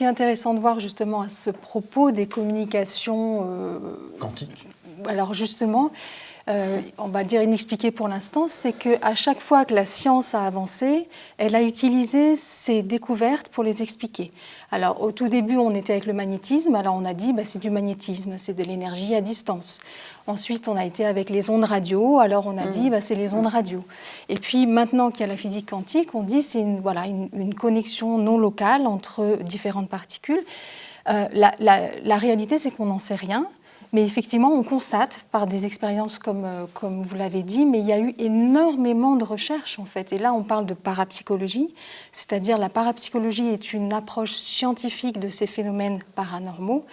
qui est intéressant de voir justement à ce propos des communications quantiques. Alors justement, on va dire inexpliqué pour l'instant, c'est qu'à chaque fois que la science a avancé, elle a utilisé ces découvertes pour les expliquer. Alors au tout début, on était avec le magnétisme, alors on a dit c'est du magnétisme, c'est de l'énergie à distance. Ensuite, on a été avec les ondes radio, alors on a dit c'est les ondes radio. Et puis maintenant qu'il y a la physique quantique, on dit c'est une connexion non locale entre différentes particules. La réalité, c'est qu'on n'en sait rien. Mais effectivement, on constate par des expériences comme vous l'avez dit, mais il y a eu énormément de recherches en fait. Et là, on parle de parapsychologie, c'est-à-dire la parapsychologie est une approche scientifique de ces phénomènes paranormaux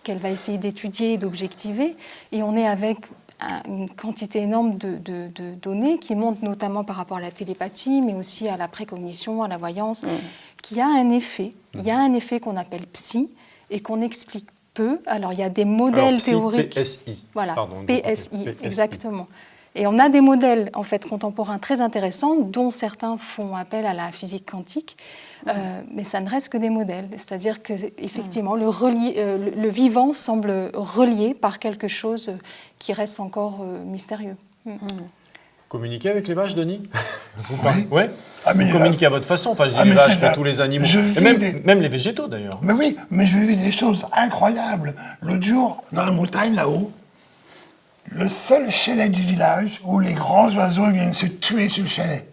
qu'elle va essayer d'étudier et d'objectiver. Et on est avec une quantité énorme de données qui montrent notamment par rapport à la télépathie, mais aussi à la précognition, à la voyance, qu'il y a un effet. Il y a un effet qu'on appelle psy et qu'on explique peu. Alors, il y a des modèles théoriques. PSI. Voilà, Pardon, PSI, exactement. Et on a des modèles en fait contemporains très intéressants, dont certains font appel à la physique quantique, mais ça ne reste que des modèles. C'est-à-dire que effectivement, le vivant semble relié par quelque chose qui reste encore mystérieux. Communiquer avec les vaches, Denis? Oui. Ah, vous communiquez à votre façon. Enfin, je dis les vaches, mais tous les animaux. Et même les végétaux, d'ailleurs. Mais oui, mais je vis des choses incroyables. L'autre jour, dans la montagne, là-haut, le seul chalet du village où les grands oiseaux viennent se tuer sur le chalet.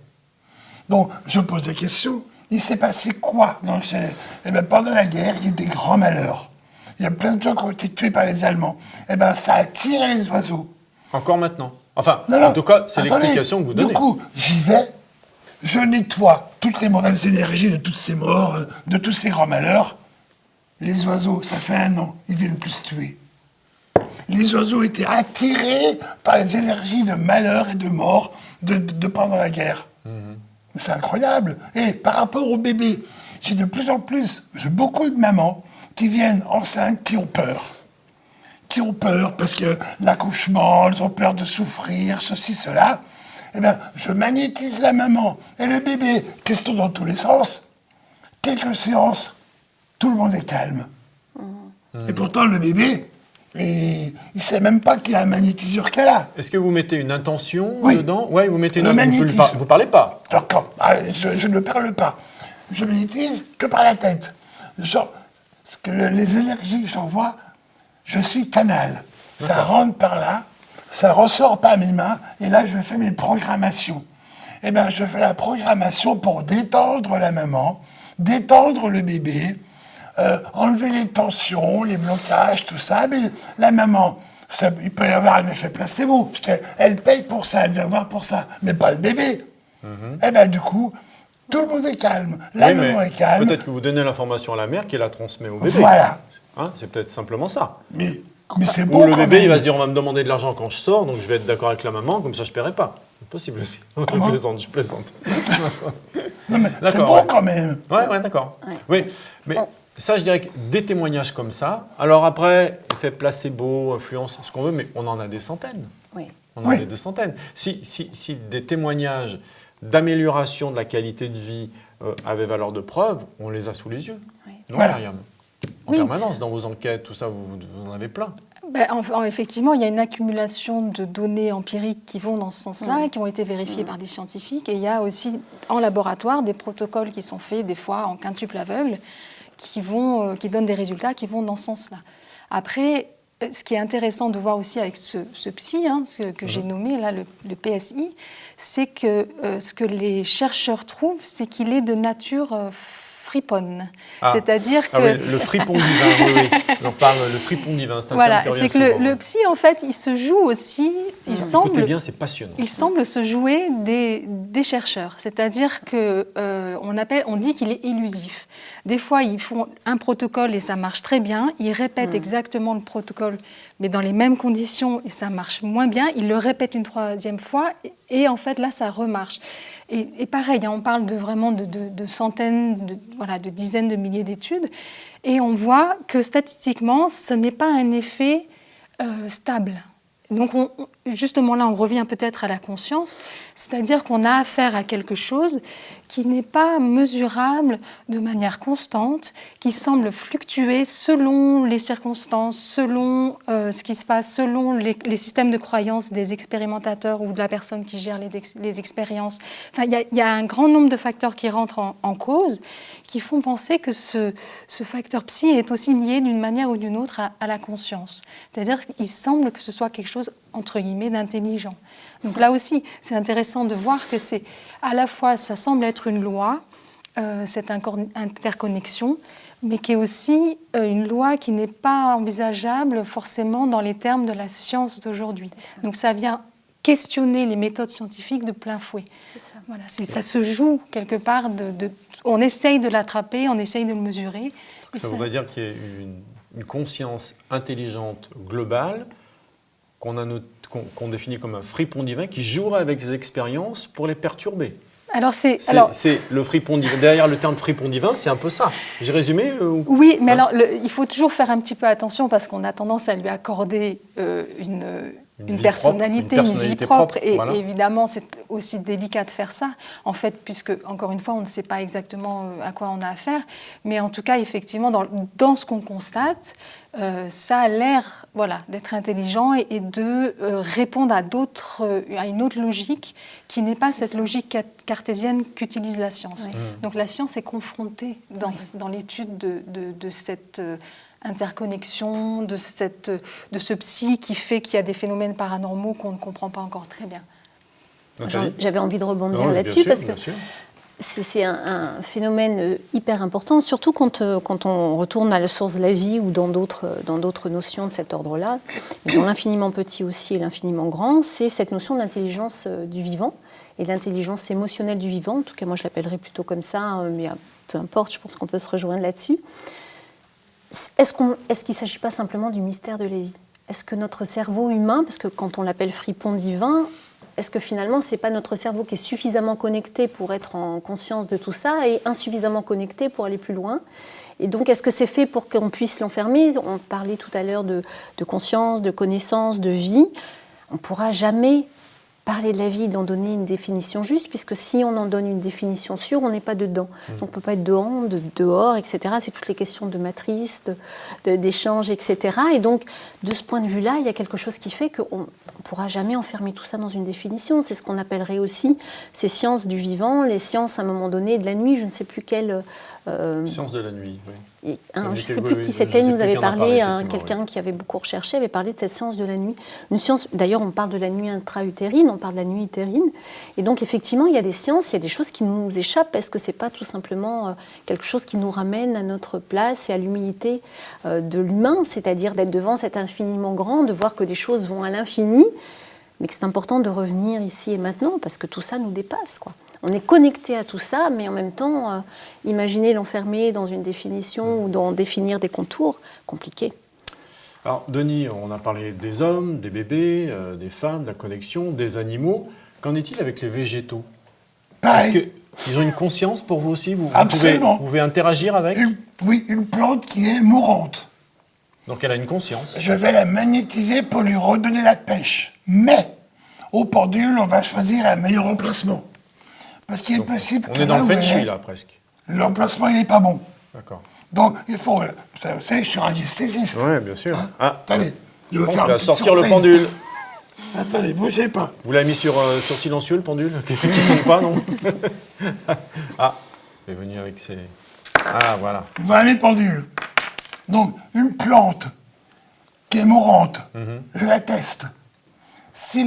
Donc, je pose la question, il s'est passé quoi dans le chalet? Eh bien, pendant la guerre, il y a eu des grands malheurs. Il y a plein de gens qui ont été tués par les Allemands. Eh bien, ça attire les oiseaux. Encore maintenant? Enfin, en tout cas, c'est l'explication que vous donnez. Du coup, j'y vais, je nettoie toutes les mauvaises énergies de toutes ces morts, de tous ces grands malheurs. Les oiseaux, ça fait 1 an, ils viennent plus se tuer. Les oiseaux étaient attirés par les énergies de malheur et de mort de pendant la guerre. C'est incroyable. Et par rapport aux bébés, j'ai de plus en plus, j'ai beaucoup de mamans qui viennent enceintes, qui ont peur. Qui ont peur parce que l'accouchement, elles ont peur de souffrir, ceci, cela. Eh bien, je magnétise la maman et le bébé, question dans tous les sens. Quelques séances, tout le monde est calme. Et pourtant, le bébé, il ne sait même pas qu'il y a un magnétiseur qu'elle a. Est-ce que vous mettez une intention Oui. dedans? Oui, vous mettez une intention. Vous ne parlez pas? Alors, je ne parle pas. Je magnétise que par la tête. Les énergies que j'envoie, je suis canal. Ça rentre par là, ça ressort par mes mains, et là, je fais mes programmations. Eh bien, je fais la programmation pour détendre la maman, détendre le bébé, enlever les tensions, les blocages, tout ça. Mais la maman, il peut y avoir un effet placebo, parce qu'elle paye pour ça, elle vient voir pour ça, mais pas le bébé. Eh bien, du coup, tout le monde est calme. La maman est calme. Peut-être que vous donnez l'information à la mère qui la transmet au bébé. Voilà. C'est peut-être simplement ça. Mais c'est bon. Ou le bébé, il va se dire, on va me demander de l'argent quand je sors, donc je vais être d'accord avec la maman, comme ça je ne paierai pas. C'est possible aussi. Je plaisante. Non, mais c'est bon quand même. Ouais, d'accord. Ouais. Oui, mais ça, je dirais que des témoignages comme ça, alors après, effet placebo, influence, ce qu'on veut, mais on en a des centaines. Oui. On en a des centaines. Si des témoignages d'amélioration de la qualité de vie avaient valeur de preuve, on les a sous les yeux. Oui. Voilà. En permanence, dans vos enquêtes, tout ça, vous en avez plein. Effectivement, il y a une accumulation de données empiriques qui vont dans ce sens-là, qui ont été vérifiées par des scientifiques. Et il y a aussi, en laboratoire, des protocoles qui sont faits, des fois en quintuple aveugle, qui donnent des résultats qui vont dans ce sens-là. Après, ce qui est intéressant de voir aussi avec ce psy, que j'ai nommé là, le PSI, c'est que ce que les chercheurs trouvent, c'est qu'il est de nature friponne. C'est-à-dire que... oui, le fripon divin, oui. On en parle, le fripon divin, c'est un voilà, terme qui c'est que le psy, en fait, il se joue aussi... Écoutez bien, c'est passionnant. Il semble se jouer des chercheurs. C'est-à-dire qu'on dit qu'il est élusif. Des fois, ils font un protocole et ça marche très bien. Ils répètent exactement le protocole, mais dans les mêmes conditions et ça marche moins bien. Ils le répètent une 3e fois et en fait, là, ça remarche. Et pareil, on parle vraiment de centaines, de dizaines de milliers d'études. Et on voit que statistiquement, ce n'est pas un effet stable. Donc, justement, là, on revient peut-être à la conscience, c'est-à-dire qu'on a affaire à quelque chose qui n'est pas mesurable de manière constante, qui semble fluctuer selon les circonstances, selon ce qui se passe, selon les systèmes de croyance des expérimentateurs ou de la personne qui gère les expériences. Enfin, il y a un grand nombre de facteurs qui rentrent en cause, qui font penser que ce facteur psy est aussi lié d'une manière ou d'une autre à la conscience. C'est-à-dire qu'il semble que ce soit quelque chose, entre guillemets, d'intelligent. Donc là aussi, c'est intéressant de voir que c'est à la fois, ça semble être une loi, cette interconnexion, mais qui est aussi une loi qui n'est pas envisageable forcément dans les termes de la science d'aujourd'hui. Donc ça vient questionner les méthodes scientifiques de plein fouet. Ça. Voilà, ça se joue quelque part, on essaye de l'attraper, on essaye de le mesurer. Ça voudrait dire qu'il y a une conscience intelligente globale qu'on définit comme un fripon divin qui jouerait avec ses expériences pour les perturber. Alors c'est le fripon divin. Derrière le terme fripon divin, c'est un peu ça. J'ai résumé Oui, mais alors il faut toujours faire un petit peu attention parce qu'on a tendance à lui accorder une personnalité, une vie propre. Et voilà. Évidemment, c'est aussi délicat de faire ça, en fait, puisque, encore une fois, on ne sait pas exactement à quoi on a affaire. Mais en tout cas, effectivement, dans ce qu'on constate, ça a l'air d'être intelligent et de répondre à une autre logique qui n'est pas cette logique cartésienne qu'utilise la science. Oui. Donc la science est confrontée dans l'étude de cette interconnexion, de ce psy qui fait qu'il y a des phénomènes paranormaux qu'on ne comprend pas encore très bien. J'avais envie de rebondir là-dessus parce que c'est un phénomène hyper important, surtout quand on retourne à la source de la vie ou dans d'autres notions de cet ordre-là, mais dans l'infiniment petit aussi et l'infiniment grand, c'est cette notion de l'intelligence du vivant et de l'intelligence émotionnelle du vivant. En tout cas, moi, je l'appellerais plutôt comme ça, mais peu importe, je pense qu'on peut se rejoindre là-dessus. Est-ce qu'il ne s'agit pas simplement du mystère de la vie ? Est-ce que notre cerveau humain, parce que quand on l'appelle fripon divin, est-ce que finalement, ce n'est pas notre cerveau qui est suffisamment connecté pour être en conscience de tout ça et insuffisamment connecté pour aller plus loin ? Et donc, est-ce que c'est fait pour qu'on puisse l'enfermer ? On parlait tout à l'heure de conscience, de connaissance, de vie. On ne pourra jamais parler de la vie et d'en donner une définition juste, puisque si on en donne une définition sûre, on n'est pas dedans. Donc on ne peut pas être dedans, dehors, etc. C'est toutes les questions de matrice, d'échange, etc. Et donc, de ce point de vue-là, il y a quelque chose qui fait qu'on ne pourra jamais enfermer tout ça dans une définition. C'est ce qu'on appellerait aussi ces sciences du vivant, les sciences, à un moment donné, de la nuit, je ne sais plus quelle... Science de la nuit, oui. Je ne sais plus qui c'était, nous avait parlé, quelqu'un qui avait beaucoup recherché, avait parlé de cette science de la nuit. Une science, d'ailleurs, on parle de la nuit intra-utérine, on parle de la nuit utérine. Et donc, effectivement, il y a des sciences, il y a des choses qui nous échappent. Est-ce que ce n'est pas tout simplement quelque chose qui nous ramène à notre place et à l'humilité de l'humain, c'est-à-dire d'être devant cet infiniment grand, de voir que des choses vont à l'infini, mais que c'est important de revenir ici et maintenant, parce que tout ça nous dépasse, quoi. On est connecté à tout ça, mais en même temps, imaginer l'enfermer dans une définition ou d'en définir des contours, compliqué. Alors, Denis, on a parlé des hommes, des bébés, des femmes, de la connexion, des animaux. Qu'en est-il avec les végétaux ? Est-ce qu'ils ont une conscience pour vous aussi ? Vous pouvez interagir avec ? Oui, une plante qui est mourante. Donc elle a une conscience. Je vais la magnétiser pour lui redonner la pêche. Mais, au pendule, on va choisir un meilleur emplacement. Parce qu'il est possible on est dans le feng shui, là, presque. L'emplacement, il n'est pas bon. D'accord. Donc, il faut... Vous savez, je suis radiesthésiste. Oui, bien sûr. Hein attendez, je vais faire tu vas sortir surprise. Le pendule. Attendez, bougez pas. Vous l'avez mis sur silencieux, le pendule qui ne sonne pas, non? Il est venu avec ses... Ah, voilà. Voilà les pendules. Donc, une plante qui est mourante, je la teste. Si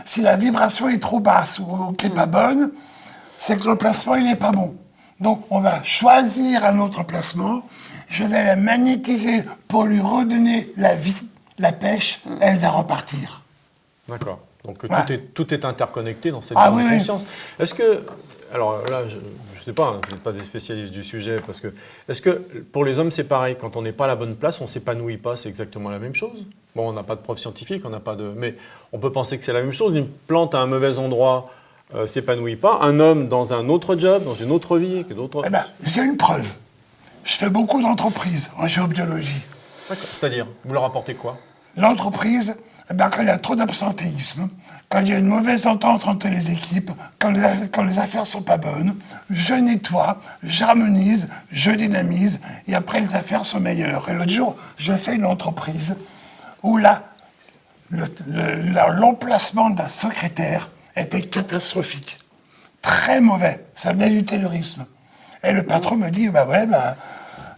si la vibration est trop basse ou qui n'est pas bonne, c'est que le placement il n'est pas bon. Donc on va choisir un autre placement, je vais la magnétiser pour lui redonner la vie, la pêche, elle va repartir. D'accord. Donc voilà. tout est interconnecté dans cette conscience. Oui. Est-ce que, alors là, je ne sais pas, vous n'êtes pas des spécialistes du sujet, parce que, est-ce que pour les hommes c'est pareil, quand on n'est pas à la bonne place, on ne s'épanouit pas, c'est exactement la même chose? Bon, on n'a pas de preuve scientifique, mais on peut penser que c'est la même chose. Une plante à un mauvais endroit s'épanouit pas. Un homme dans un autre job, dans une autre vie, j'ai une preuve. Je fais beaucoup d'entreprises en géobiologie. D'accord. C'est-à-dire, vous leur apportez quoi? L'entreprise, Eh ben, quand il y a trop d'absentéisme, quand il y a une mauvaise entente entre les équipes, quand les affaires sont pas bonnes, je nettoie, j'harmonise, je dynamise, et après les affaires sont meilleures. Et l'autre jour, je fais une entreprise où là, l'emplacement de la secrétaire était catastrophique. Très mauvais. Ça venait du terrorisme. Et le patron me dit, bah ouais,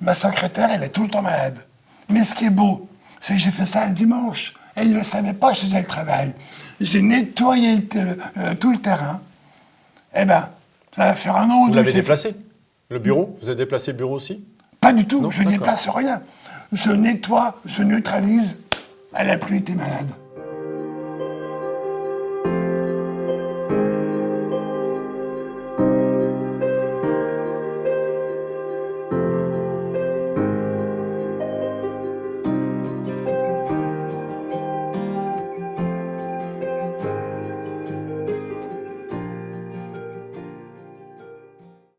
ma secrétaire, elle est tout le temps malade. Mais ce qui est beau, c'est que j'ai fait ça un dimanche. Elle ne le savait pas, je faisais le travail. J'ai nettoyé tout le terrain. Eh ben, ça va faire un an ou deux. Vous l'avez déplacé, le bureau? Vous avez déplacé le bureau aussi? Pas du tout, non, je ne déplace rien. Je nettoie, je neutralise. Elle n'a plus été malade.